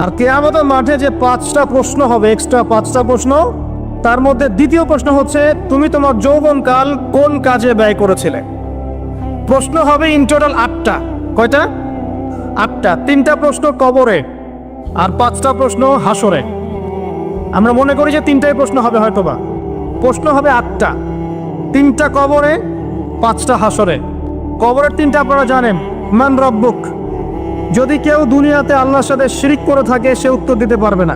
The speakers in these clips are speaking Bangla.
আর কিয়ামতের মাঠে যে 5টা প্রশ্ন হবে, এক্সট্রা 5টা প্রশ্ন, তার মধ্যে দ্বিতীয় প্রশ্ন হচ্ছে তুমি তোমার যৌবনকাল কোন কাজে ব্যয় করেছিলে। প্রশ্ন হবে ইন টোটাল 8টা। কয়টা? 8টা। 3টা প্রশ্ন কবরে আর 5টা প্রশ্ন হাসরে। আমরা মনে করি যে 3টাই প্রশ্ন হবে, হয়তোবা প্রশ্ন হবে 8টা। 3টা কবরে, 5টা হাসরে। কবরের 3টা আপনারা জানেন, মান রব্বুক। যদি কেউ দুনিয়াতে আল্লাহর সাথে শিরিক করে থাকে সে উত্তর দিতে পারবে না,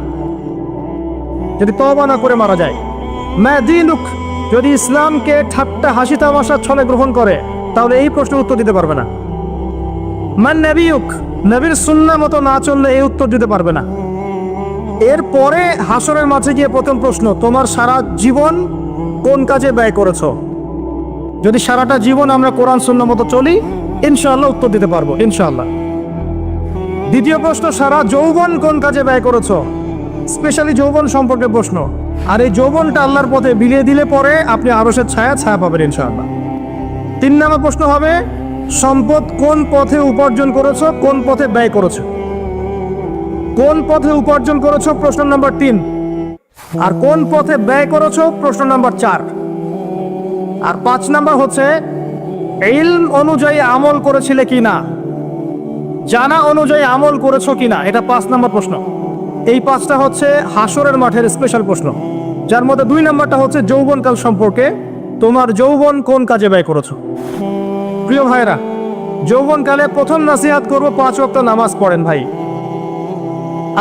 যদি তওবা না করে মারা যায়। মা দীনুক, যদি ইসলামকে ঠাট্টা হাসি তামাশার ছলে গ্রহণ করে তাহলে এই প্রশ্নের উত্তর দিতে পারবে না। মান নবিয়ুক, নবীর সুন্নাহ মতো না চললে এই উত্তর দিতে পারবে না। এরপরে হাসরের মাঝে গিয়ে প্রথম প্রশ্ন, তোমার সারা জীবন কোন কাজে ব্যয় করেছো। যদি সারাটা জীবন আমরা কোরআন সুন্নাহ মতো চলি ইনশাআল্লাহ উত্তর দিতে পারবো, ইনশাআল্লাহ। দ্বিতীয় প্রশ্ন, সারা যৌবন কোন কাজে ব্যয় করেছো, স্পেশালি যৌবন সম্পর্কে প্রশ্ন। আর এই যৌবনটা আল্লাহর পথে বিলিয়ে দিলে পরে আপনি আরশের ছায়া পাবেন ইনশাআল্লাহ। 3 নম্বর প্রশ্ন হবে সম্পদ কোন পথে উপার্জন করেছো, কোন পথে ব্যয় করেছো। কোন পথে উপার্জন করেছো প্রশ্ন নাম্বার 3, আর কোন পথে ব্যয় করেছো প্রশ্ন নাম্বার 4। আর 5 নাম্বার হচ্ছে ইলম অনুযায়ী আমল করেছিলে কিনা, জানা অনুযায়ী আমল করেছো কিনা, এটা 5 নাম্বার প্রশ্ন। এই 5টা হচ্ছে হাসরের মাঠের স্পেশাল প্রশ্ন, যার মধ্যে 2 নাম্বারটা হচ্ছে যৌবনকাল সম্পর্কে, তোমার যৌবন কোন কাজে ব্যয় করেছো। প্রিয় ভাইরা, যৌবনকালে প্রথম নাসিহাত করব 5 ওয়াক্ত নামাজ পড়েন ভাই।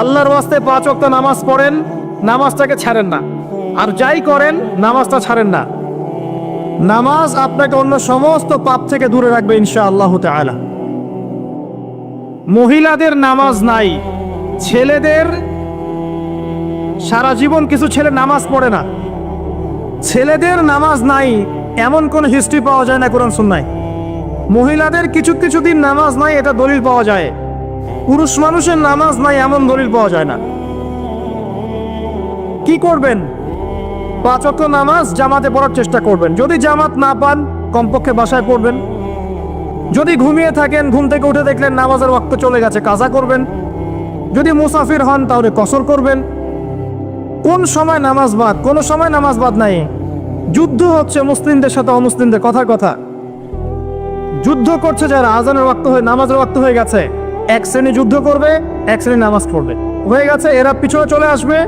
আল্লাহর ওয়াস্তে 5 ওয়াক্ত নামাজ পড়েন, নামাজটাকে ছাড়েন না। আর যাই করেন নামাজটা ছাড়েন না। নামাজ আপনাকে অন্য সমস্ত পাপ থেকে দূরে রাখবে ইনশাআল্লাহ তাআলা। মহিলাদের নামাজ নাই, ছেলেদের সারা জীবন কিছু ছেলে নামাজ পড়ে না। ছেলেদের নামাজ নাই এমন কোন হিস্ট্রি পাওয়া যায় না কোরআন সুন্নাহয়। মহিলাদের কিছু কিছু দিন নামাজ নাই এটা দলিল পাওয়া যায়। পুরুষ মানুষের নামাজ নাই এমন দলিল পাওয়া যায় না। কি করবেন? 5 ওয়াক্ত নামাজ জামাতে পড়ার চেষ্টা করবেন। যদি জামাত না পান কমপক্ষে বাসায় পড়বেন। যদি ঘুমিয়ে থাকেন, ঘুম থেকে উঠে দেখলেন নামাজের ওয়াক্ত চলে গেছে, কাজা করবেন। যদি মুসাফির হন তাহলে কসর করবেন। কোন সময় নামাজ বাদ? কোনো সময় নামাজ বাদ নাই। যুদ্ধ হচ্ছে মুসলিমদের সাথে অমুসলিমদের, কথার কথা। যুদ্ধ করছে যারা, আজানের ওয়াক্ত হয়ে নামাজের ওয়াক্ত হয়ে গেছে, এক শ্রেণী যুদ্ধ করবে, এক শ্রেণী নামাজ পড়বে। হয়ে গেছে, এরা পিছনে চলে আসবে,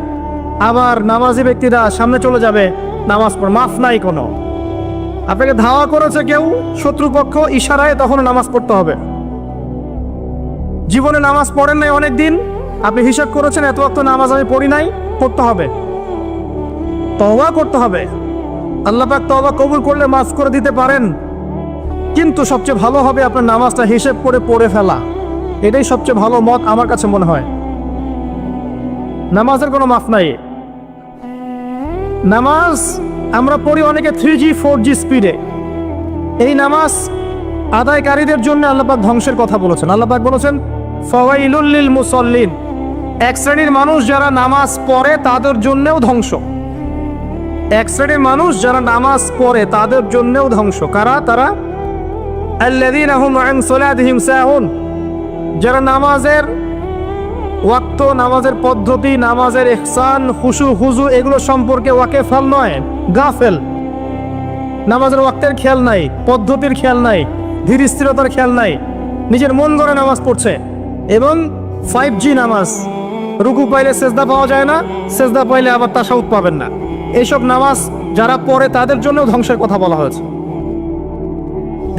আবার নামাজি ব্যক্তিরা সামনে চলে যাবে, নামাজ পড়ে। মাফ নাই কোনো। আপনাকে ধাওয়া করেছে কেউ, শত্রুপক্ষ, ইশারায় তখন নামাজ পড়তে হবে। জীবনে নামাজ পড়েন নাই অনেক দিন, আপনি হিসাব করেছেন এত ওয়াক্ত নামাজ আমি পড়ি নাই, পড়তে হবে, তওবা করতে হবে। আল্লাহ পাক তওবা কবুল করলে মাফ করে দিতে পারেন, কিন্তু সবচেয়ে ভালো হবে আপনার নামাজটা হিসেব করে পড়ে ফেলা। এটাই সবচেয়ে ভালো মত আমার কাছে মনে হয়। নামাজের কোনো মাফ নাই। নামাজ আমরা পড়ি অনেকে 3G 4G স্পিডে। এই নামাজ আদায়কারীদের জন্য আল্লাহ পাক ধ্বংসের কথা বলেছেন। আল্লাহ পাক বলেছেন ফাওয়াইলুল লিল মুসাল্লিন, এক শ্রেণীর মানুষ যারা নামাজ পড়ে তাদের জন্যও ধ্বংস। এক শ্রেণীর মানুষ যারা নামাজ পড়ে তাদের জন্যও ধ্বংস। কারা? তারা আল্লাযীনা হুম আন সালাতিহিম সাহুন, যারা নামাজের ওয়াক্ত, নামাজের পদ্ধতি, নামাজের ইহসান, খুশু হুজু এগুলো সম্পর্কে ওয়াকেফাল নয়, গাফেল। নামাজের ওয়াক্তের খেয়াল নাই, পদ্ধতির খেয়াল নাই, ধীর স্থিরতার খেয়াল নাই, নিজের মন গড়ে নামাজ পড়ছে। এবং 5G নামাজ, রুকু পাইলে সেজদা পাওয়া যায় না, সেজদা পাইলে আবার তাশাহুদ পাবেন না। এইসব নামাজ যারা পড়ে তাদের জন্যও ধ্বংসের কথা বলা হয়েছে।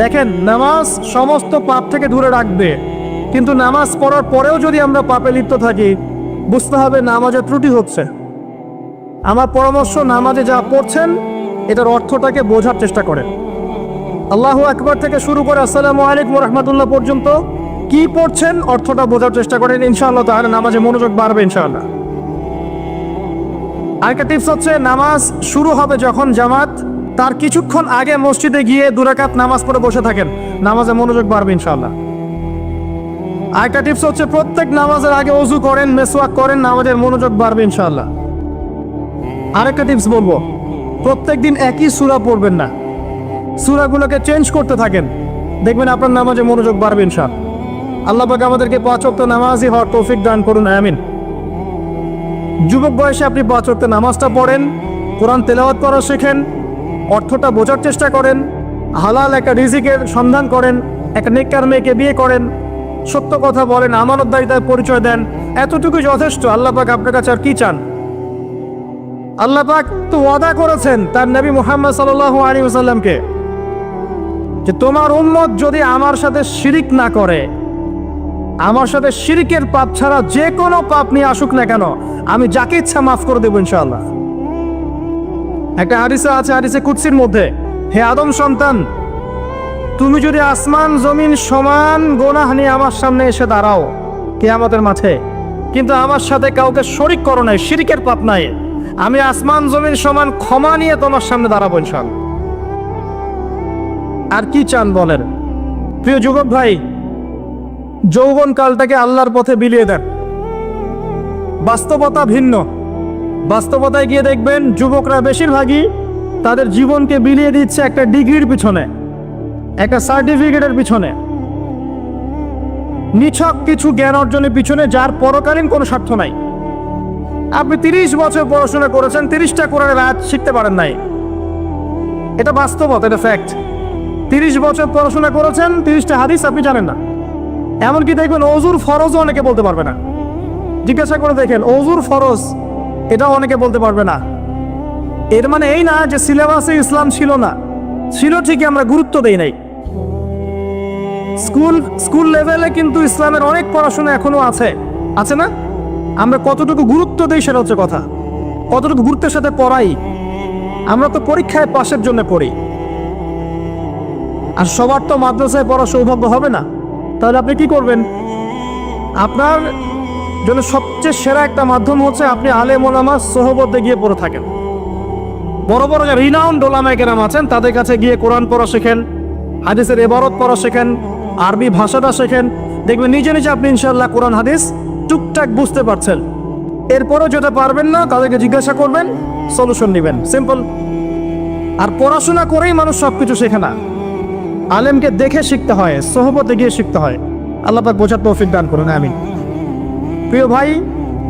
দেখেন, নামাজ সমস্ত পাপ থেকে দূরে রাখবে, কিন্তু নামাজ পড়ার পরেও যদি আমরা পাপে লিপ্ত থাকি বুঝতে হবে নামাজের ত্রুটি হচ্ছে। আমার পরামর্শ, নামাজে যা পড়ছেন এটার অর্থটাকে বোঝার চেষ্টা করেন। আল্লাহু আকবার থেকে শুরু করে আসসালামু আলাইকুম রাহমাতুল্লাহ পর্যন্ত কি পড়ছেন অর্থটা বোঝার চেষ্টা করেন, ইনশাআল্লাহ তাহলে নামাজে মনোযোগ বাড়বে ইনশাআল্লাহ। আরেকটা টিপস হচ্ছে, নামাজ শুরু হবে যখন জামাত, তার কিছুক্ষণ আগে মসজিদে গিয়ে 2 রাকাত নামাজ পড়ে বসে থাকেন, নামাজে মনোযোগ বাড়বে ইনশাআল্লাহ। আরেকটা টিপস হচ্ছে, প্রত্যেক নামাজের আগে ওযু করেন, মেসওয়াক করেন, নামাজের মনোযোগ বাড়বে ইনশাআল্লাহ। আরেকটা টিপস বলবো, প্রত্যেকদিন একই সূরা পড়বেন না, সূরাগুলোকে চেঞ্জ করতে থাকেন, দেখবেন আপনার নামাজে মনোযোগ বাড়বে ইনশাআল্লাহ। আল্লাহ পাক আমাদেরকে 5 ওয়াক্ত নামাজি হওয়ার তৌফিক দান করুন, আমিন। যুবক বয়সে আপনি 5 ওয়াক্ত নামাজটা পড়েন, কোরআন তেলাওয়াত করা শেখেন, অর্থটা বোঝার চেষ্টা করেন, হালাল একটা রিজিকের সন্ধান করেন, একটা নেককার মেয়েকে বিয়ে করেন, সত্য কথা বলেন, আমানতদারিতার পরিচয় দেন, এতটুকু যথেষ্ট। আল্লাহ পাক আপনার কাছে আর কি চান? আল্লাহ পাক তো ওয়াদা করেছেন তার নবী মুহাম্মদ সাল্লাল্লাহু আলাইহি ওয়াসাল্লামকে যে তোমার উম্মত যদি আমার সাথে শিরিক না করে, আমার সাথে শিরিকের পাপ ছাড়া যে কোনো পাপ নিয়ে আসুক না কেন, আমি যাকে ইচ্ছা মাফ করে দেবো ইনশাআল্লাহ। একটা হাদিসে আছে, হাদিসে কুদসির মধ্যে, হে আদম সন্তান, তুমি যদি আসমান জমিন সমান গুনাহ নিয়ে আমার সামনে এসে দাঁড়াও কিয়ামতের মাঠে, কিন্তু আমার সাথে কাউকে শরিক করো নাই, শিরিকের পাপ নাই, আমি আসমান জমিন সমান ক্ষমা নিয়ে তোমার সামনে দাঁড়াবো ইনশাআল্লাহ। আর কি চান বলেন? প্রিয় যুবক ভাই, যৌবন কালটাকে আল্লাহর পথে বিলিয়ে দেন। বাস্তবতা ভিন্ন। বাস্তবতায় গিয়ে দেখবেন যুবকরা বেশিরভাগই তাদের জীবনকে বিলিয়ে দিচ্ছে একটা ডিগ্রির পিছনে, একটা সার্টিফিকেটের পিছনে, নিছক কিছু জ্ঞান অর্জনের পিছনে, যার পরকালীন কোনো স্বার্থ নাই। আপনি 30 বছর পড়াশোনা করেছেন, 30টা কোরআনের আয়াত শিখতে পারেন নাই, এটা বাস্তবতা, এটা ফ্যাক্ট। 30 বছর পড়াশোনা করেছেন, 30টা হাদিস আপনি জানেন না। এমনকি দেখবেন অজুর ফরজও অনেকে বলতে পারবে না। জিজ্ঞাসা করে দেখেন, অজুর ফরজ এটাও অনেকে বলতে পারবে না। এর মানে এই না যে সিলেবাসে ইসলাম ছিল না, ছিল ঠিকই, আমরা গুরুত্ব দেই নাই। স্কুল লেভেলে কিন্তু ইসলামের অনেক পড়াশোনা এখনো আছে, আছে না? আমরা কতটুকু গুরুত্ব দিই সেটা হচ্ছে কথা, কতটুকু গুরুত্বের সাথে পড়াই। আমরা তো পরীক্ষায় পাশের জন্য পড়ি, আর সবার তো মাদ্রাসায় পড়ার সৌভাগ্য হবে না। তাহলে আপনি কি করবেন? আপনার জন্য সবচেয়ে সেরা একটা মাধ্যম হচ্ছে আপনি আলেম ওলামা সোহবতে গিয়ে পড়ে থাকেন। বড় বড় যে রিনাউন্ড ওলামায়ে কেরাম আছেন তাদের কাছে গিয়ে কোরআন পড়া শেখেন, হাদিসের ইবারত পড়া শেখেন, আরবি ভাষাটা শেখেন। দেখবেন নিজে নিজে আপনি ইনশাআল্লাহ কোরআন হাদিস টুকটাক বুঝতে পারছেন। এরপরও যেটা পারবেন না তাদেরকে জিজ্ঞাসা করবেন, সলিউশন নেবেন, সিম্পল। আর পড়াশোনা করেই মানুষ সবকিছু শেখে না, আলেমকে দেখে শিখতে হয়, সোহবতে গিয়ে শিখতে হয়। আল্লাহ পাক বোঝার তৌফিক দান করুন, আমিন। প্রিয় ভাই,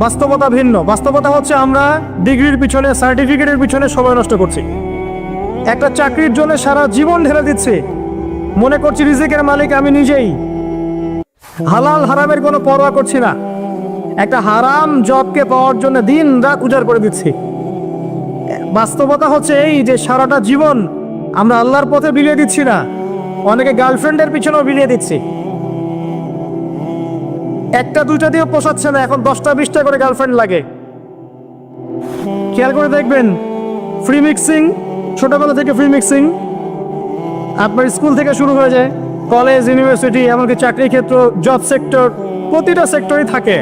বাস্তবতা ভিন্ন। বাস্তবতা হচ্ছে আমরা ডিগ্রির পিছনে, সার্টিফিকেটের পিছনে সময় নষ্ট করছি, একটা চাকরির জন্য সারা জীবন ঢেলে দিচ্ছি, মনে করছি রিজিকের মালিক আমি নিজেই, হালাল হারামের কোনো পরোয়া করছি না, একটা হারাম জবকে পাওয়ার জন্য দিন রাত উজাড় করে দিচ্ছি। বাস্তবতা হচ্ছে এই যে সারাটা জীবন আমরা আল্লাহর পথে বিলিয়ে দিচ্ছি না, অনেকে গার্লফ্রেন্ডের পিছনেও বিলিয়ে দিচ্ছি। একটা দুইটা দিয়েও পোষাচ্ছে না, এখন 10টা 20টা করে গার্লফ্রেন্ড লাগে। খেয়াল করে দেখবেন, ফ্রি মিক্সিং, ছোটবেলা থেকে ফ্রি মিক্সিং আপনার স্কুল থেকে শুরু হয়ে যায়, কলেজ, ইউনিভার্সিটি, এমনকি চাকরি ক্ষেত্র, জব সেক্টর, প্রতিটা সেক্টরই থাকে।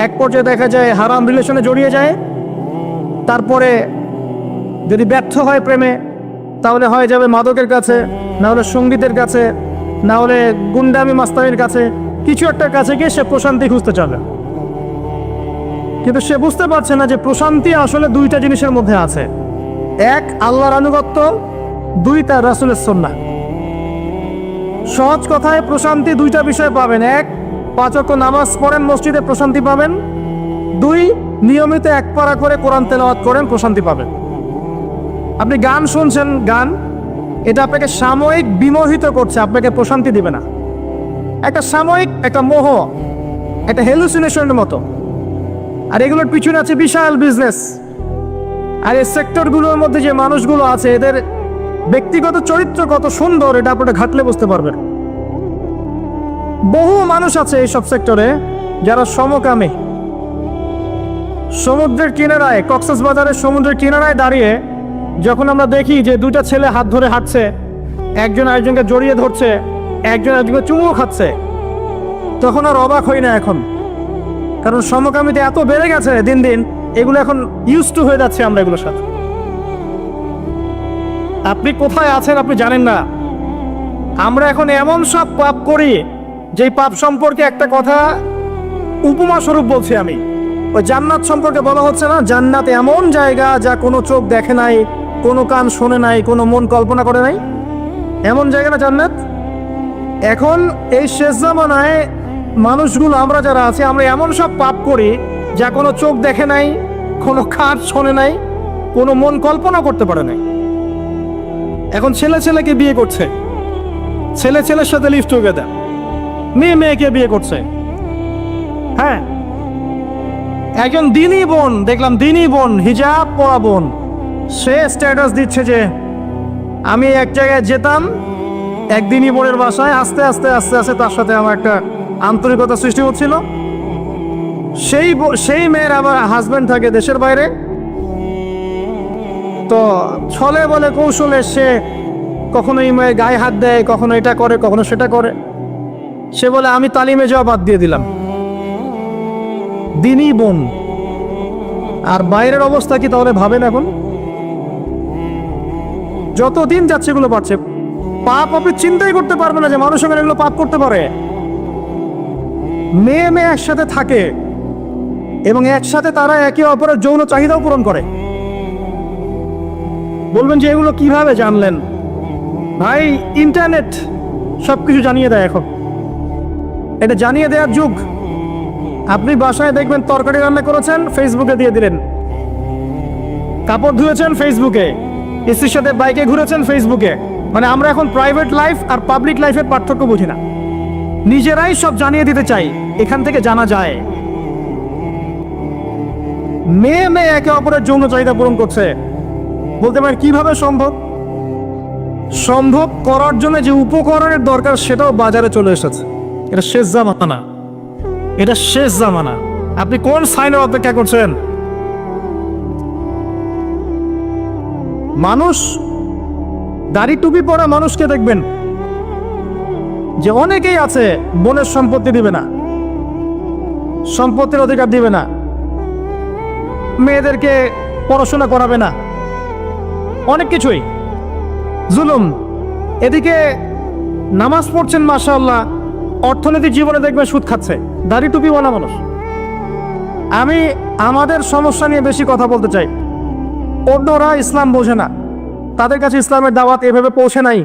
এক পর্যায়ে দেখা যায় হারাম রিলেশনে জড়িয়ে যায়, তারপরে যদি ব্যর্থ হয় প্রেমে, তাহলে হয়ে যাবে মাদকের কাছে, না হলে সঙ্গীতের কাছে, না হলে গুন্ডামি মাস্তানির কাছে, কিছু একটা কাছে গিয়ে সে প্রশান্তি খুঁজতে চাবে। কিন্তু সে বুঝতে পারছে না যে প্রশান্তি আসলে দুইটা জিনিসের মধ্যে আছে, এক আল্লাহর আনুগত্য, দুই তার রাসূলের সুন্নাহ। সহজ কথায় প্রশান্তি দুইটা বিষয় পাবেন, এক 5 ওয়াক্ত নামাজ পড়েন মসজিদে, প্রশান্তি পাবেন, দুই নিয়মিত এক পারা করে কোরআন তেলাওয়াত করেন, প্রশান্তি পাবেন। আপনি গান শুনছেন, গান এটা আপনাকে সাময়িক বিমোহিত করছে, আপনাকে প্রশান্তি দিবে না, একটা সাময়িক একটা মোহ, একটা হেলুসিনেশনের মতো। আর এগুলোর পিছনে আছে বিশাল বিজনেস। আর এই সেক্টরগুলোর মধ্যে যে মানুষগুলো আছে এদের ব্যক্তিগত চরিত্র কত সুন্দর এটা আপনারা ঘাটলে বুঝতে পারবেন। বহু মানুষ আছে এইসব সেক্টরে যারা সমকামী, সমুদ্রের কিনারায়, কক্সবাজারের সমুদ্রের কিনারায় দাঁড়িয়ে যখন আমরা দেখি যে দুইটা ছেলে হাত ধরে হাঁটছে, একজন আরেকজনকে জড়িয়ে ধরছে, একজন আরেকজনকে চুমু খাচ্ছে, তখন আর অবাক হই না এখন, কারণ সমকামিতা এত বেড়ে গেছে দিন দিন, এগুলো এখন ইউজ টু হয়ে যাচ্ছে আমরা এগুলোর সাথে। আপনি কোথায় আছেন আপনি জানেন না। আমরা এখন এমন সব পাপ করি যেই পাপ সম্পর্কে একটা কথা উপমা স্বরূপ বলছি আমি, ওই জান্নাত সম্পর্কে বলা হচ্ছে না, জান্নাত এমন জায়গা যা কোনো চোখ দেখে নাই, কোনো কান শোনে নাই, কোনো মন কল্পনা করে নাই, এমন জায়গা না জান্নাত। এখন এই শেষ জামানায় মানুষগুলো আমরা যারা আছি আমরা এমন সব পাপ করি যা কোনো চোখ দেখে নাই, কোনো কান শোনে নাই, কোনো মন কল্পনা করতে পারে নাই। এখন ছেলে ছেলেকে বিয়ে করছে, ছেলে ছেলের সাথে লিভ টুগেদার, মেয়ে মেয়েকে বিয়ে করছে। হ্যাঁ, একজন দিনী বোন দেখলাম, দিনী বোন, হিজাব পরা বোন, সে স্ট্যাটাস দিচ্ছে যে আমি এক জায়গায় যেতাম একদিনই বোনের বাসায়, আস্তে আস্তে আস্তে আস্তে তার সাথে আমার একটা আন্তরিকতা সৃষ্টি হচ্ছিল। সেই মেয়ের আবার হাজবেন্ড থাকে দেশের বাইরে, তো ছলে বলে কৌশলে সে কখনো এই মেয়ের গায়ে হাত দেয়, কখনো এটা করে, কখনো সেটা করে। সে বলে আমি তালিমে যাওয়া বাদ দিয়ে দিলাম। দিনই বোন, আর বাইরের অবস্থা কি তাহলে ভাবেন। এখন যত দিন যাচ্ছে এগুলো বাড়ছে। পাপ আপনি চিন্তাই করতে পারবে না যে মানুষ এগুলো পাপ করতে পারে। মেয়ে মেয়ে একসাথে থাকে এবং একসাথে তারা একে অপরের যৌন চাহিদাও পূরণ করে। বলবেন যে এগুলো কিভাবে জানলেন? ভাই, ইন্টারনেট সবকিছু জানিয়ে দেয়। এখন এটা জানিয়ে দেওয়ার যুগ। আপনি বাসায় দেখবেন তরকারি রান্না করেছেন, ফেসবুকে দিয়ে দিলেন। কাপড় ধুয়েছেন, ফেসবুকে। স্ত্রীর সাথে বাইকে ঘুরেছেন, ফেসবুকে। মানে আমরা এখন প্রাইভেট লাইফ আর পাবলিক লাইফের পার্থক্য বুঝি না, নিজেরাই সব জানিয়ে দিতে চাই। এখান থেকে জানা যায় মেয়ে মেয়ে একে অপরের যৌন চাহিদা পূরণ করছে। বলতে পারেন কিভাবে সম্ভব? সম্ভব করার জন্য যে উপকরণের দরকার সেটাও বাজারে চলে এসেছে। এটা শেষ জামানা, এটা শেষ জামানা। আপনি কোন সাইনের অপেক্ষা করছেন? মানুষ, দাড়ি টুপি পরা মানুষকে দেখবেন যে অনেকেই আছে বোনের সম্পত্তি দিবে না, সম্পত্তির অধিকার দিবে না, মেয়েদেরকে পড়াশোনা করাবে না, অনেক কিছুই জুলুম। এদিকে নামাজ পড়ছেন মাশাআল্লাহ, অর্থনৈতিক জীবনে দেখবেন সুদ খাচ্ছে, দাড়ি টুপি বলা মানুষ। আমি আমাদের সমস্যা নিয়ে বেশি কথা বলতে চাই। অন্যরা ইসলাম বোঝে না, তাদের কাছে ইসলামের দাওয়াত এভাবে পৌঁছে নাই।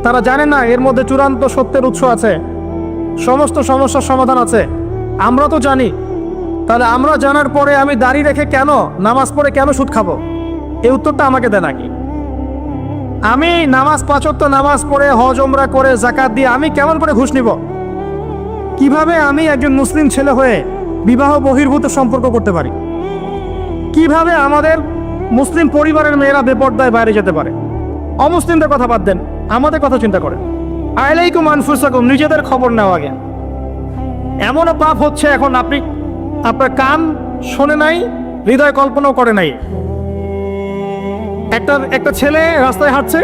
তারা জানে না এর মধ্যে চূড়ান্ত সত্যের উৎস আছে, সমস্ত সমস্যার সমাধান আছে। আমরা তো জানি। তাহলে আমরা জানার পরে আমি দাড়ি রেখে কেন, নামাজ পড়ে কেন সুদ খাবো? এই উত্তরটা আমাকে দেন নাকি? আমি নামাজ ৫ ওয়াক্ত নামাজ পড়ে, হজ ওমরা করে, যাকাত দিয়ে আমি কেমন করে ঘুষ নিব? কিভাবে আমি একজন মুসলিম ছেলে হয়ে বিবাহ বহির্ভূত সম্পর্ক করতে পারি? কিভাবে আমাদের মুসলিম পরিবারের মেয়েরা বেপর্দায় বাইরে যেতে পারে? অমুসলিমদের কথা বাদ দেন, আমাদের কথা চিন্তা করেন। আলাইকুম আনফুসাকুম, নিজেদের খবর নেওয়া আগে। এমনও পাপ হচ্ছে এখন আপনার কান শোনে নাই, হৃদয় কল্পনাও করে নাই। একটা ছেলে রাস্তায় হাঁটছে,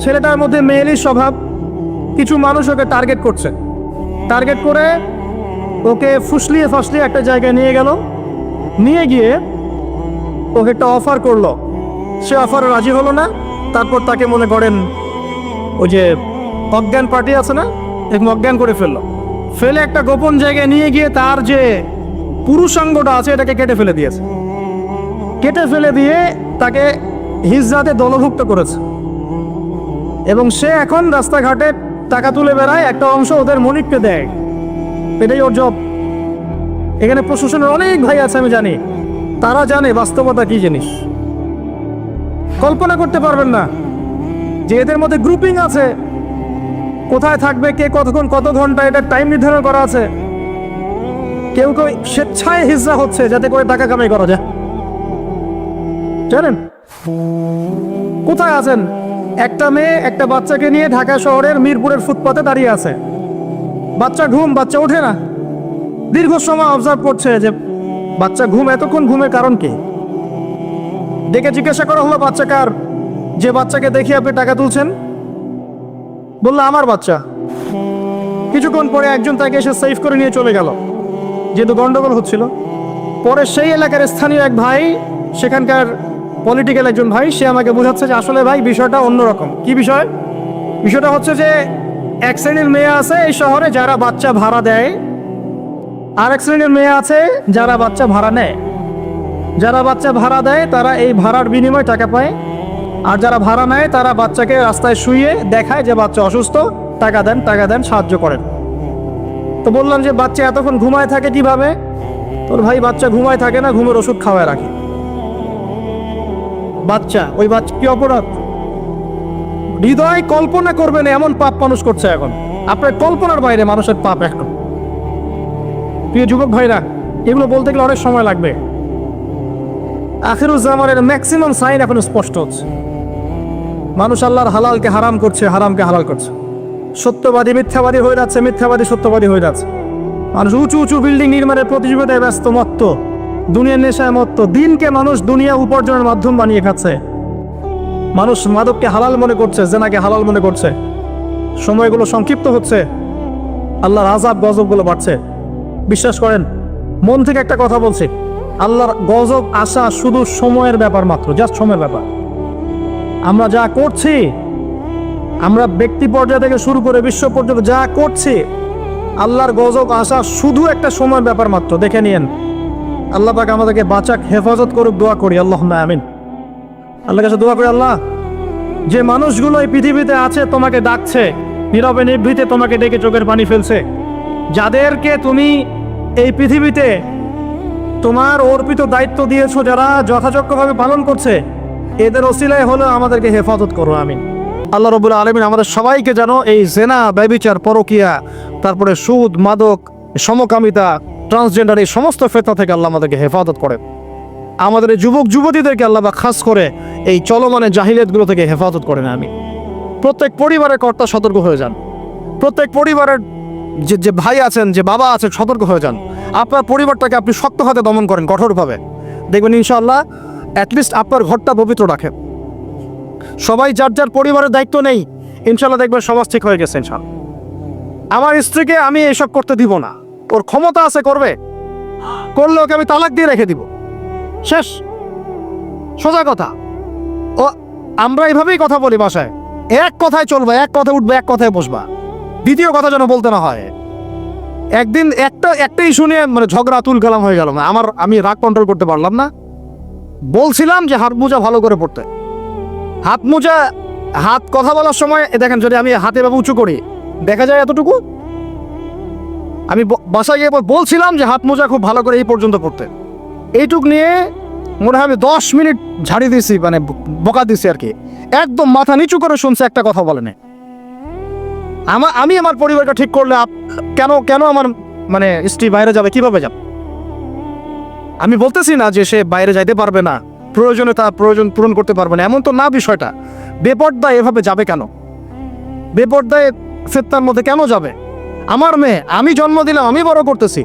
ছেলেটার মধ্যে মেয়েলি স্বভাব। কিছু মানুষ ওকে টার্গেট করছে, টার্গেট করে ওকে ফুসলিয়ে ফাসলিয়ে একটা জায়গায় নিয়ে গেল। নিয়ে গিয়ে ওকে একটা অফার করলো, সে অফারে রাজি হলো না। তারপর তাকে মনে করেন ওই যে অজ্ঞান পার্টি আছে না, এরকম অজ্ঞান করে ফেলে একটা গোপন জায়গায় নিয়ে গিয়ে তার যে পুরুষাঙ্গটা আছে এটাকে কেটে ফেলে দিয়েছে। কেটে ফেলে দিয়ে তাকে হিজরাতে দলভুক্ত করেছে এবং সে এখন রাস্তাঘাটে টাকা তুলে বেড়ায়, একটা অংশ ওদের মনিককে দেয়। এটাই ওর জব। এখানে প্রশাসনের অনেক ভাই আছে, আমি জানি, তারা জানে বাস্তবতা কি জিনিস। কল্পনা করতে পারবেন না যে এদের মধ্যে গ্রুপিং আছে, কোথায় থাকবে, কে কতক্ষণ, কত ঘন্টা, এটা টাইম নির্ধারণ করা আছে। কেউ কেউ স্বেচ্ছায় হিজরা হচ্ছে যাতে করে টাকা কামাই করা যায়। জানেন কোথায় আছেন? একটা মেয়ে একটা বাচ্চাকে নিয়ে ঢাকা শহরের মিরপুরের ফুটপাতে দাঁড়িয়ে আছে। বাচ্চা বাচ্চা ওঠে না। দীর্ঘ সময় অবজার্ভ করছে যে বাচ্চা এতক্ষণ ঘুমের কারণ কি। ডেকে জিজ্ঞাসা করা হলো বাচ্চা কার, যে বাচ্চাকে দেখে আপনি টাকা তুলছেন। বললো আমার বাচ্চা। কিছুক্ষণ পরে একজন তাকে এসে সেভ করে নিয়ে চলে গেল, যেহেতু গন্ডগোল হচ্ছিল। পরে সেই এলাকার স্থানীয় এক ভাই, সেখানকার পলিটিক্যাল একজন ভাই, সে আমাকে বোঝাচ্ছে যে আসলে ভাই বিষয়টা অন্যরকম। কি বিষয়? বিষয়টা হচ্ছে যে এক শ্রেণীর মেয়ে আছে এই শহরে যারা বাচ্চা ভাড়া দেয়, আর এক শ্রেণীর মেয়ে আছে যারা বাচ্চা ভাড়া নেয়। যারা বাচ্চা ভাড়া দেয় তারা এই ভাড়ার বিনিময়ে টাকা পায়, আর যারা ভাড়া নেয় তারা বাচ্চাকে রাস্তায় শুইয়ে দেখায় যে বাচ্চা অসুস্থ, টাকা দেন, সাহায্য করেন। তো বললাম যে বাচ্চা এতক্ষণ ঘুমায় থাকে কিভাবে? তোর ভাই বাচ্চা ঘুমায় থাকে না, ঘুমের ওষুধ খাওয়ায় রাখি। ওই বাচ্চা কি অপরাধ? হৃদয় কল্পনা করবেন এমন পাপ মানুষ করছে এখন। আপনার কল্পনার বাইরে মানুষের পাপ এখন। প্রিয় যুবক ভাইরা, এগুলো বলতে গেলে অনেক সময় লাগবে। আখিরুজ্জামানের ম্যাক্সিমাম সাইন এখন স্পষ্ট হচ্ছে। মানুষ আল্লাহর হালালকে হারাম করছে, হারামকে হালাল করছে। সত্যবাদী মিথ্যাবাদী হয়ে যাচ্ছে, মিথ্যাবাদী সত্যবাদী হয়ে যাচ্ছে। মানুষ উঁচু উঁচু বিল্ডিং নির্মাণের প্রতিযোগিতায় ব্যস্ত, মত্ত, দুনিয়ার নেশায় মত্ত। দিনকে মানুষ দুনিয়া উপার্জনের মাধ্যম বানিয়ে খাচ্ছে। মানুষ মাদককে হালাল মনে করছে, জেনাকে হালাল মনে করছে। সময়গুলো সংক্ষিপ্ত হচ্ছে, আল্লাহর আযাব গজবগুলো বাড়ছে। বিশ্বাস করেন, মন থেকে একটা কথা বলছি, আল্লাহর গজব আসা শুধু সময়ের ব্যাপার মাত্র, জাস্ট সময়ের ব্যাপার। আমরা যা করছি, আমরা ব্যক্তি পর্যায় থেকে শুরু করে বিশ্ব পর্যন্ত যা করছি, আল্লাহর গজব আসা শুধু একটা সময়ের ব্যাপার মাত্র। দেখে নিয়েন। আল্লাহ পাক আমাদেরকে বাঁচাক, হেফাজত করুক, দোয়া করি। আল্লাহুম্মা আমিন। আল্লাহর কাছে দোয়া করি, আল্লাহ, যে মানুষগুলো এই পৃথিবীতে আছে তোমাকে ডাকছে, নীরবে নিভৃতে তোমাকে ডেকে চোখের পানি ফেলছে, যাদেরকে তুমি এই পৃথিবীতে তোমার অর্পিত দায়িত্ব দিয়েছো, যারা যথাযোগ্যভাবে পালন করছে, এদের ওসিলায় হলো আমাদেরকে হেফাজত করো। আমিন। আল্লাহ রাব্বুল আলামিন আমাদের সবাইকে যেন এই জেনা, ব্যভিচার, পরকিয়া, তারপরে সুদ, মাদক, সমকামিতা, ট্রান্সজেন্ডার, এই সমস্ত ফিতনা থেকে আল্লাহ আমাদেরকে হেফাজত করেন। আমাদের এই যুবক যুবতীদেরকে আল্লাহ বা খাস করে এই চলমানের জাহিলিয়াতগুলো থেকে হেফাজত করেন। আমি প্রত্যেক পরিবারের কর্তা সতর্ক হয়ে যান। প্রত্যেক পরিবারের যে ভাই আছেন, যে বাবা আছেন, সতর্ক হয়ে যান। আপনার পরিবারটাকে আপনি শক্ত হাতে দমন করেন, কঠোরভাবে। দেখবেন ইনশাআল্লাহ অ্যাটলিস্ট আপনার ঘরটা পবিত্র রাখেন। সবাই যার যার পরিবারের দায়িত্ব নেই, ইনশাআল্লাহ দেখবেন সমাজ ঠিক হয়ে গেছে। ইনশাআল্লাহ আমার স্ত্রীকে আমি এসব করতে দিব না, ওর ক্ষমতা আছে করবে, করলে ওকে আমি তালাক দিয়ে রেখে দিব, শেষ, সোজা কথা। ও আমরা এইভাবেই কথা বলি বাসায়, এক কথায় চলবে, এক কথায় উঠবে, এক কথায় বসবা, দ্বিতীয় কথা যেন বলতে না হয়। একদিন একটাই শুনে মানে ঝগড়া তুল কালাম হয়ে গেল। আমি রাগ কন্ট্রোল করতে পারলাম না। বলছিলাম যে হাত মোজা ভালো করে পড়তে। হাত মোজা, হাত কথা বলার সময় দেখেন, যদি আমি হাতে ভাবে উঁচু করি দেখা যায় এতটুকু। আমি বাসায় গিয়ে বলছিলাম যে হাত মোজা খুব ভালো করে এই পর্যন্ত পড়তে। এইটুক নিয়ে মনে হয় আমি 10 মিনিট ঝাড়ি দিয়েছি, মানে বকা দিছি আর কি। একদম মাথা নিচু করে শুনছে, একটা কথা বলেনি। আমি আমার পরিবারটা ঠিক করলে কেন আমার মানে স্ত্রী বাইরে যাবে, কিভাবে যাবে? আমি বলতেছি না যে সে বাইরে যাইতে পারবে না, প্রয়োজনে তার প্রয়োজন পূরণ করতে পারবে না, এমন তো না বিষয়টা। বেপর্দায় এভাবে যাবে কেন? বেপর্দায় ফিতনার মধ্যে কেন যাবে? আমার মেয়ে, আমি জন্ম দিলাম, আমি বড় করতেছি,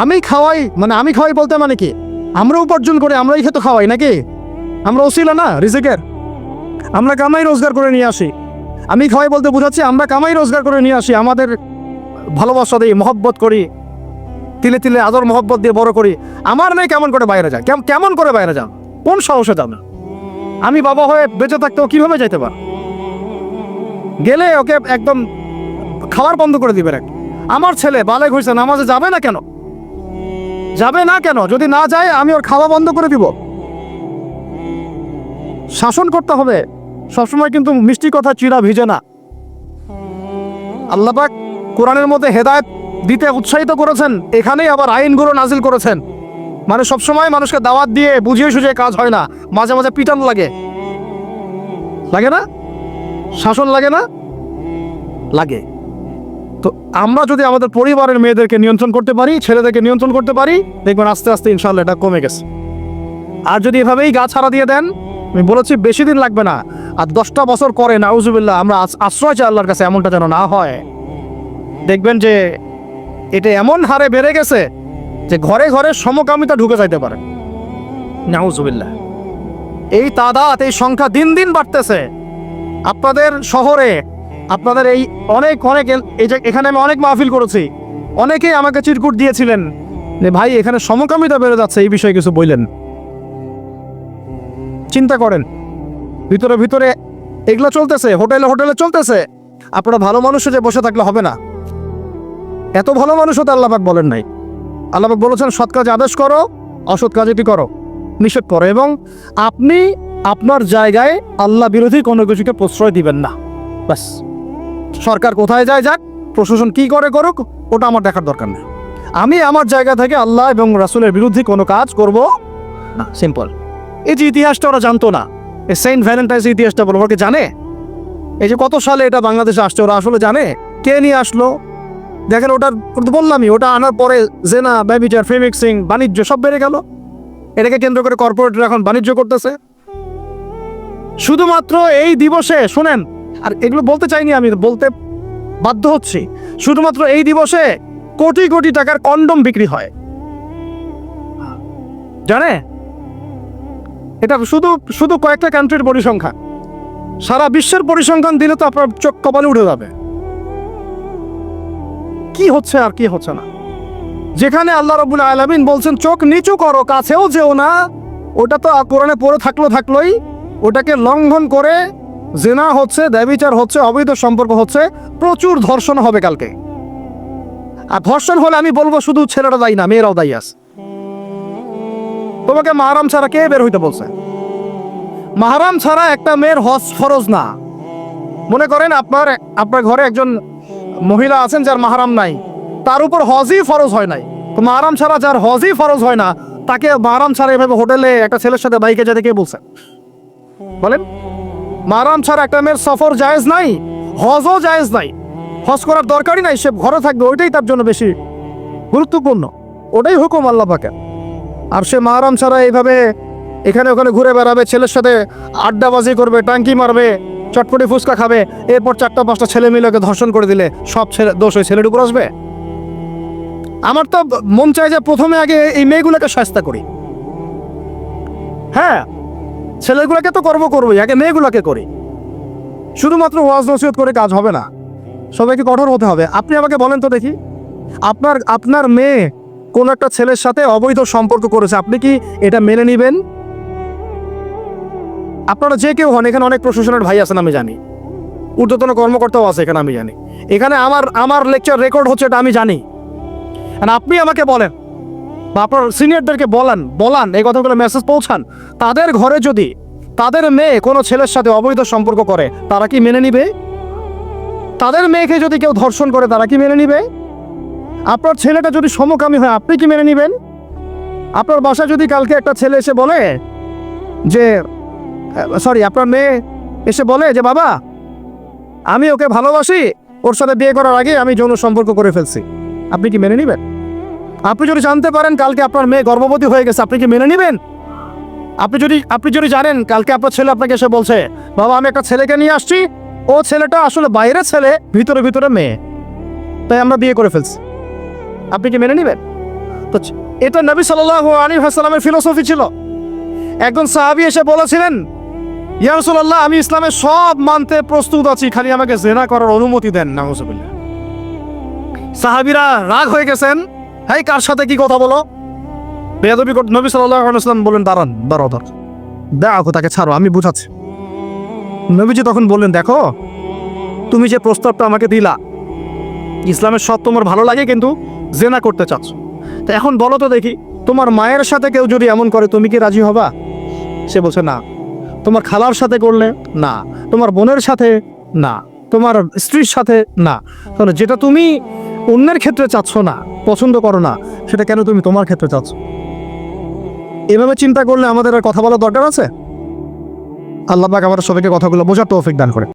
আমি খাওয়াই, মানে আমি খাওয়াই বলতে মানে কি, আমরা উপার্জন করে আমরাই খেতে খাওয়াই নাকি? আমরা ওসিলা না রিজিকের, আমরা কামাই রোজগার করে নিয়ে আসি। আমি খাওয়াই বলতে বোঝাচ্ছি আমরা কামাই রোজগার করে নিয়ে আসি, আমাদের ভালোবাসা দিই, মহব্বত করি, তিলে তিলে আদর মহব্বত দিয়ে বড় করি। আমার মেয়ে কেমন করে বাইরে যায়? কেমন করে বাইরে যান? কোন সাহসে যান? আমি বাবা হয়ে বেঁচে থাকতেও কিভাবে যাইতে পার? গেলে ওকে একদম খাবার বন্ধ করে দিবে। আমার ছেলে বালেগ হয়েছে, নামাজে যাবে না কেন? যাবে না কেন? যদি না যায় আমি ওর খাওয়া বন্ধ করে দিব। শাসন করতে হবে সবসময়, কিন্তু মিষ্টি কথা চিরা ভিজে না। আল্লাহ পাক কোরআনের মধ্যে হেদায়েত দিতে উৎসাহিত করেছেন, এখানেই আবার আইনগুলো নাজিল করেছেন। মানে সবসময় মানুষকে দাওয়াত দিয়ে বুঝিয়ে সুঝিয়ে কাজ হয় না, মাঝে মাঝে পিটান লাগে না? শাসন লাগে না? লাগে। তো আমরা যদি আমাদের পরিবারের মেয়েদেরকে নিয়ন্ত্রণ করতে পারি, ছেলেদেরকে নিয়ন্ত্রণ করতে পারি, দেখবেন আস্তে আস্তে ইনশাআল্লাহ এটা কমে গেছে। আর যদি এভাবেই গা ছাড়া দিয়ে দেন, আমি বলেছি বেশি দিন লাগবে না, আর 10টা বছর করে নাউজুবিল্লাহ আমরা আশ্রয় চাই আল্লাহর কাছে, এমনটা যেন না হয়। দেখবেন যে এটা এমন হারে বেড়ে গেছে যে ঘরে ঘরে সমকামিতা ঢুকে যাইতে পারে। নাউজুবিল্লাহ। এই তাদাত, এই সংখ্যা দিন দিন বাড়তেছে। আপনাদের শহরে, আপনাদের এই অনেক এই যে এখানে আমি অনেক মাহফিল করেছি, অনেকেই আমাকে চিরকুট দিয়েছিলেন যে ভাই এখানে সমকামিতা বেড়ে যাচ্ছে, এই বিষয়ে কিছু বললেন। চিন্তা করেন, ভিতরে ভিতরে এগুলো চলতেছে, হোটেলে চলতেছে। আপনারা ভালো মানুষ যে বসে থাকলে হবে না। এত ভালো মানুষও তো আল্লাহ পাক বলেন নাই। আল্লাহ পাক বলেছেন সৎ কাজ আদেশ করো, অসৎ কাজ এটি করো, নিষেধ করো, এবং আপনি আপনার জায়গায় আল্লাহ বিরোধী কোনো কিছুকে প্রশ্রয় দিবেন না। ব্যাস, সরকার কোথায় যায় যাক, প্রশাসন কি করে করুক, ওটা আমার দেখার দরকার নেই। আমি আমার জায়গা থেকে আল্লাহ এবং রাসূলের বিরুদ্ধে কোনো কাজ করব না, সিম্পল। এই যে ইতিহাসটা ওরা জানতো না, এই সেন্ট ভ্যালেন্টাইন্স ইতিহাসটা বলো, ওরা কি জানে? এই যে কত সালে এটা বাংলাদেশে আসছে, ওরা আসলে জানে? কে নিয়ে আসলো? দেখেন, ওটা তো বললামই, ওটা আনার পরে জেনা, ব্যভিচার, ফেমিক্সিং, বাণিজ্য সব বেড়ে গেল। এটাকে কেন্দ্র করে কর্পোরেটরা এখন বাণিজ্য করতেছে। শুধুমাত্র এই দিবসে শোনেন, আর এগুলো বলতে চাইনি, আমি বলতে বাধ্য হচ্ছি, শুধুমাত্র এই দিবসে কোটি কোটি টাকার কন্ডম বিক্রি হয়, জানে? এটা শুধু শুধু কয়েকটা কান্ট্রির পরিসংখ্যান। সারা বিশ্বের পরিসংখ্যান দিলে তো আপনার চোখ কপালে উঠে যাবে। কি হচ্ছে আর কি হচ্ছে না। যেখানে আল্লাহ রাব্বুল আলামিন বলছেন চোখ নিচু করো, কাছেও যেও না, ওটা তো কোরআনে পড়ে থাকলোই, ওটাকে লঙ্ঘন করে জিনা হচ্ছে, ব্যভিচার হচ্ছে, অবৈধ সম্পর্ক হচ্ছে, প্রচুর ধর্ষণ হবে কালকে। আর ধর্ষণ হলে আমি বলবো শুধু ছেলেরা দায়ী না, মেয়েরাও দায়ী আছে। তোমাকে মাহরাম ছাড়া কে বের হইতে বলছে? মাহরাম ছাড়া একটা মেয়ের হজ ফরজ না। মনে করেন আপনার ঘরে একজন মহিলা আছেন যার মাহরাম নাই, তার উপর হজই ফরজ হয় নাই। তো মাহরাম ছাড়া যার হজই ফরজ হয় না, তাকে মাহরাম ছাড়া এভাবে হোটেলে একটা ছেলের সাথে বাইকে যেতে কে বলছে? বলেন, মাহরাম ছাড়া একটা মেয়ের সফর জায়েজ নাই, হজও জায়েজ নাই, হজ করার দরকারই নাই, সে ঘরে থাকবে, ওইটাই তার জন্য বেশি গুরুত্বপূর্ণ, ওটাই হুকুম আল্লাহ পাকের। আর সে মাহরাম ছাড়া এইভাবে এখানে ওখানে ঘুরে বেড়াবে, ছেলের সাথে আড্ডাবাজি করবে, টাঙ্কি মারবে, চটপটি ফুচকা খাবে, এরপর 4-5টা ছেলে মিলে ওকে ধর্ষণ করে দিলে সব ছেলে দোষ ওই ছেলের উপর আসবে? আমার তো মন চায় যে প্রথমে আগে এই মেয়েগুলোকে শাস্তি করি। হ্যাঁ, ছেলেগুলোকে তো করবোই, আগে মেয়েগুলোকে করি। শুধুমাত্র ওয়াজ নসিহত করে কাজ হবে না, সবাইকে কঠোর হতে হবে। আপনি আমাকে বলেন তো দেখি, আপনার মেয়ে কোন একটা ছেলের সাথে অবৈধ সম্পর্ক করেছে, আপনি কি এটা মেনে নিবেন? আপনারা যে কেউ হন, এখানে অনেক প্রশাসনের ভাই আছেন আমি জানি, ঊর্ধ্বতন কর্মকর্তাও আছে এখানে আমি জানি, এখানে আমার লেকচার রেকর্ড হচ্ছে এটা আমি জানি। আর আপনি আমাকে বলেন বা আপনার সিনিয়রদেরকে বলান এই কথাগুলো মেসেজ পৌঁছান, তাদের ঘরে যদি তাদের মেয়ে কোনো ছেলের সাথে অবৈধ সম্পর্ক করে, তারা কি মেনে নিবে? তাদের মেয়েকে যদি কেউ ধর্ষণ করে, তারা কি মেনে নিবে? আপনার ছেলেটা যদি সমকামী হয়, আপনি কি মেনে নিবেন? আপনার বাসায় যদি কালকে একটা ছেলে এসে বলে যে আপনার মেয়ে এসে বলে যে বাবা আমি ওকে ভালোবাসি, ওর সাথে বিয়ে করার আগে আমি যৌন সম্পর্ক করে ফেলছি, আপনি কি মেনে নিবেন? আপনি যদি জানতে পারেন কালকে আপনার মেয়ে গর্ভবতী হয়ে গেছে, আপনি কি মেনে নিবেন? আপনি যদি জানেন কালকে আপনার ছেলে আপনাকে এসে বলছে বাবা আমি একটা ছেলেকে নিয়ে আসছি, ও ছেলেটা আসলে বাইরের ছেলে, ভিতরে মেয়ে, তাই আমরা বিয়ে করে ফেলছি, আপনি কি মেনে নিবেন? তো এটা নবী সাল্লাল্লাহু আলাইহি ওয়াসাল্লামের ফিলোসফি ছিল। একজন সাহাবী এসে বলেছিলেন ইয়া রাসূলুল্লাহ আমি ইসলামের সব মানতে প্রস্তুত আছি, খালি আমাকে জিনা করার অনুমতি দেন। নাউযুবিল্লাহ। সাহাবীরা রাগ হয়ে গেছেন, হেই কার সাথে কি কথা বলো, বেয়াদবি। নবী সাল্লাল্লাহু আলাইহি ওয়াসাল্লাম বলেন দাঁড়ান, দেখো তাকে ছাড়ো, আমি বুঝাচ্ছি। নবীজি তখন বললেন দেখো তুমি যে প্রস্তাবটা আমাকে দিলা, ইসলামের সব তোমার ভালো লাগে কিন্তু জেনা করতে চাচ্ছ, তা এখন বলো তো দেখি তোমার মায়ের সাথে কেউ যদি এমন করে তুমি কি রাজি হবা? সে বলছে না। তোমার খালার সাথে করলে না, তোমার বোনের সাথে না, তোমার স্ত্রীর সাথে না। তাহলে যেটা তুমি অন্যের ক্ষেত্রে চাচ্ছ না, পছন্দ করো না, সেটা কেন তুমি তোমার ক্ষেত্রে চাচ্ছ? এভাবে চিন্তা করলে আমাদের আর কথা বলার দরকার আছে? আল্লাহ পাক আমাদের সবাইকে কথাগুলো বোঝার তৌফিক দান করে।